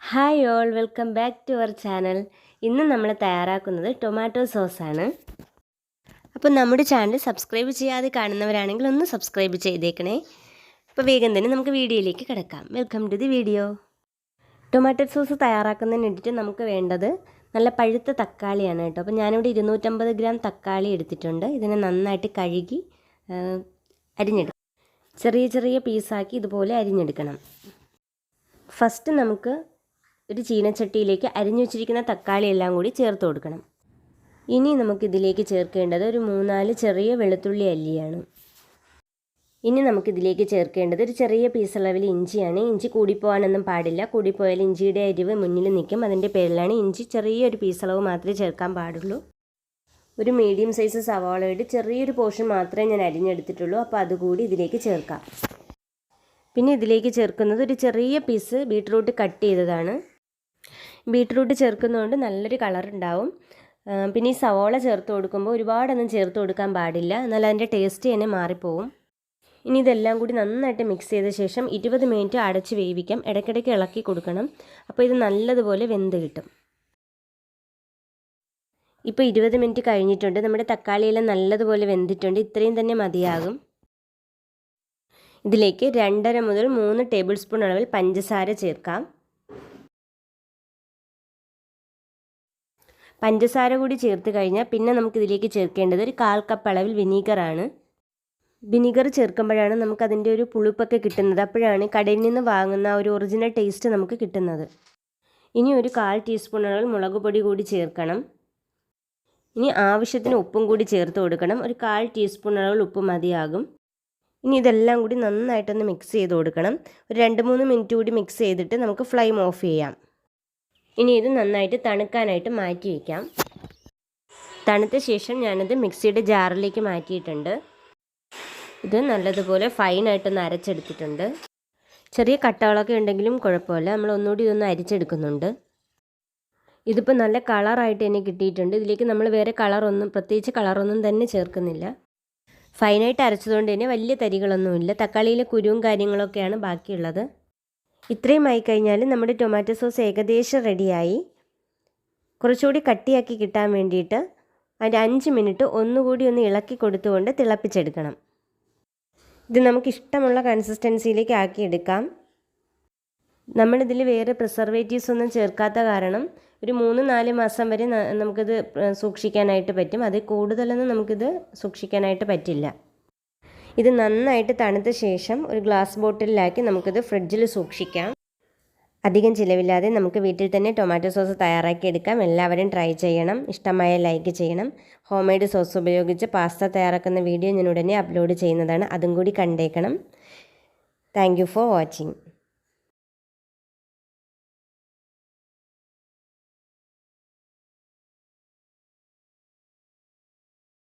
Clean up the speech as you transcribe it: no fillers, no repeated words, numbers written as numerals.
Hi all, welcome back to our channel. ഇന്ന് നമ്മൾ തയ്യാറാക്കുന്നത് ടൊമാറ്റോ സോസാണ്. അപ്പോൾ നമ്മുടെ ചാനൽ സബ്സ്ക്രൈബ് ചെയ്യാതെ കാണുന്നവരാണെങ്കിൽ ഒന്ന് സബ്സ്ക്രൈബ് ചെയ്തേക്കണേ. അപ്പോൾ വേഗം തന്നെ നമുക്ക് വീഡിയോയിലേക്ക് കിടക്കാം. Welcome to the video. Tomato sauce തയ്യാറാക്കുന്നതിന് വേണ്ടിയിട്ട് നമുക്ക് വേണ്ടത് നല്ല പഴുത്ത തക്കാളിയാണ് കേട്ടോ. അപ്പോൾ ഞാനിവിടെ 250 ഗ്രാം തക്കാളി എടുത്തിട്ടുണ്ട്. ഇതിനെ നന്നായിട്ട് കഴുകി അരിഞ്ഞെടുക്കണം. ചെറിയ ചെറിയ പീസാക്കി ഇതുപോലെ അരിഞ്ഞെടുക്കണം. ഫസ്റ്റ് നമുക്ക് ഒരു ചീനച്ചട്ടിയിലേക്ക് അരിഞ്ഞു വെച്ചിരിക്കുന്ന തക്കാളി എല്ലാം കൂടി ചേർത്ത് കൊടുക്കണം. ഇനി നമുക്കിതിലേക്ക് ചേർക്കേണ്ടത് ഒരു 3-4 ചെറിയ വെളുത്തുള്ളി അല്ലിയാണ്. ഇനി നമുക്കിതിലേക്ക് ചേർക്കേണ്ടത് ഒരു ചെറിയ പീസ് അളവിൽ ഇഞ്ചിയാണ്. ഇഞ്ചി കൂടിപ്പോകാനൊന്നും പാടില്ല. കൂടിപ്പോയാൽ ഇഞ്ചിയുടെ എരിവ് മുന്നിൽ നിൽക്കും. അതിൻ്റെ പേരിലാണ് ഇഞ്ചി ചെറിയൊരു പീസ് അളവ് മാത്രമേ ചേർക്കാൻ പാടുള്ളൂ. ഒരു മീഡിയം സൈസ് സവാളയുടെ ചെറിയൊരു പോർഷൻ മാത്രമേ ഞാൻ അരിഞ്ഞെടുത്തിട്ടുള്ളൂ. അപ്പോൾ അതുകൂടി ഇതിലേക്ക് ചേർക്കാം. പിന്നെ ഇതിലേക്ക് ചേർക്കുന്നത് ഒരു ചെറിയ പീസ് ബീട്രൂട്ട് കട്ട് ചെയ്തതാണ്. ബീട്രൂട്ട് ചേർക്കുന്നതുകൊണ്ട് നല്ലൊരു കളർ ഉണ്ടാവും. പിന്നെ ഈ സവാള ചേർത്ത് കൊടുക്കുമ്പോൾ ഒരുപാടൊന്നും ചേർത്ത് കൊടുക്കാൻ പാടില്ല, എന്നാൽ അതിൻ്റെ ടേസ്റ്റ് തന്നെ മാറിപ്പോവും. ഇനി ഇതെല്ലാം കൂടി നന്നായിട്ട് മിക്സ് ചെയ്ത ശേഷം 20 മിനിറ്റ് അടച്ച് വേവിക്കാം. ഇടയ്ക്കിടയ്ക്ക് ഇളക്കി കൊടുക്കണം. അപ്പോൾ ഇത് നല്ലതുപോലെ വെന്ത് കിട്ടും. ഇപ്പോൾ 20 മിനിറ്റ് കഴിഞ്ഞിട്ടുണ്ട്. നമ്മുടെ തക്കാളിയെല്ലാം നല്ലതുപോലെ വെന്തിട്ടുണ്ട്. ഇത്രയും തന്നെ മതിയാകും. ഇതിലേക്ക് 2.5 മുതൽ 3 ടേബിൾ സ്പൂൺ അളവിൽ പഞ്ചസാര ചേർക്കാം. പഞ്ചസാര കൂടി ചേർത്ത് കഴിഞ്ഞാൽ പിന്നെ നമുക്കിതിലേക്ക് ചേർക്കേണ്ടത് ഒരു 1/4 കപ്പ് അളവിൽ വിനീഗറാണ്. വിനീഗർ ചേർക്കുമ്പോഴാണ് നമുക്കതിൻ്റെ ഒരു പുളിപ്പൊക്കെ കിട്ടുന്നത്. അപ്പോഴാണ് കടയിൽ നിന്ന് വാങ്ങുന്ന ഒരു ഒറിജിനൽ ടേസ്റ്റ് നമുക്ക് കിട്ടുന്നത്. ഇനി ഒരു 1/4 ടീസ്പൂൺ അളവിൽ മുളക് പൊടി കൂടി ചേർക്കണം. ഇനി ആവശ്യത്തിന് ഉപ്പും കൂടി ചേർത്ത് കൊടുക്കണം. ഒരു 1/4 ടീസ്പൂൺ അളവിൽ ഉപ്പ് മതിയാകും. ഇനി ഇതെല്ലാം കൂടി നന്നായിട്ടൊന്ന് മിക്സ് ചെയ്ത് കൊടുക്കണം. ഒരു 2-3 മിനിറ്റ് കൂടി മിക്സ് ചെയ്തിട്ട് നമുക്ക് ഫ്ലെയിം ഓഫ് ചെയ്യാം. ഇനി ഇത് നന്നായിട്ട് തണുക്കാനായിട്ട് മാറ്റി വയ്ക്കാം. തണുത്ത ശേഷം ഞാനത് മിക്സിയുടെ ജാറിലേക്ക് മാറ്റിയിട്ടുണ്ട്. ഇത് നല്ലതുപോലെ ഫൈനായിട്ടൊന്ന് അരച്ചെടുത്തിട്ടുണ്ട്. ചെറിയ കട്ടകളൊക്കെ ഉണ്ടെങ്കിലും കുഴപ്പമില്ല, നമ്മൾ ഒന്നുകൂടി ഇതൊന്ന് അരിച്ചെടുക്കുന്നുണ്ട്. ഇതിപ്പോൾ നല്ല കളറായിട്ട് തന്നെ കിട്ടിയിട്ടുണ്ട്. ഇതിലേക്ക് നമ്മൾ വേറെ പ്രത്യേകിച്ച് കളറൊന്നും തന്നെ ചേർക്കുന്നില്ല. ഫൈനായിട്ട് അരച്ചതുകൊണ്ട് തന്നെ വലിയ തരികളൊന്നുമില്ല. തക്കാളിയിലെ കുരുവും കാര്യങ്ങളൊക്കെയാണ് ബാക്കിയുള്ളത്. ഇത്രയും ആയിക്കഴിഞ്ഞാൽ നമ്മുടെ ടൊമാറ്റോ സോസ് ഏകദേശം റെഡിയായി. കുറച്ചുകൂടി കട്ടിയാക്കി കിട്ടാൻ വേണ്ടിയിട്ട് അതിൻ്റെ 5 മിനിറ്റ് ഒന്നുകൂടി ഒന്ന് ഇളക്കി കൊടുത്തുകൊണ്ട് തിളപ്പിച്ചെടുക്കണം. ഇത് നമുക്ക് ഇഷ്ടമുള്ള കൺസിസ്റ്റൻസിയിലേക്ക് ആക്കിയെടുക്കാം. നമ്മളിതിൽ വേറെ പ്രിസർവേറ്റീവ്സ് ഒന്നും ചേർക്കാത്ത കാരണം ഒരു 3-4 മാസം വരെ നമുക്കിത് സൂക്ഷിക്കാനായിട്ട് പറ്റും. അതിൽ കൂടുതലൊന്നും നമുക്കിത് സൂക്ഷിക്കാനായിട്ട് പറ്റില്ല. ഇത് നന്നായിട്ട് തണുത്ത ശേഷം ഒരു ഗ്ലാസ് ബോട്ടിലാക്കി നമുക്കിത് ഫ്രിഡ്ജിൽ സൂക്ഷിക്കാം. അധികം ചിലവില്ലാതെ നമുക്ക് വീട്ടിൽ തന്നെ ടൊമാറ്റോ സോസ് തയ്യാറാക്കിയെടുക്കാം. എല്ലാവരും ട്രൈ ചെയ്യണം. ഇഷ്ടമായ ലൈക്ക് ചെയ്യണം. ഹോം മെയ്ഡ് സോസ് ഉപയോഗിച്ച് പാസ്ത തയ്യാറാക്കുന്ന വീഡിയോ ഞാൻ ഉടനെ അപ്ലോഡ് ചെയ്യുന്നതാണ്. അതും കൂടി കണ്ടേക്കണം. Thank you for watching.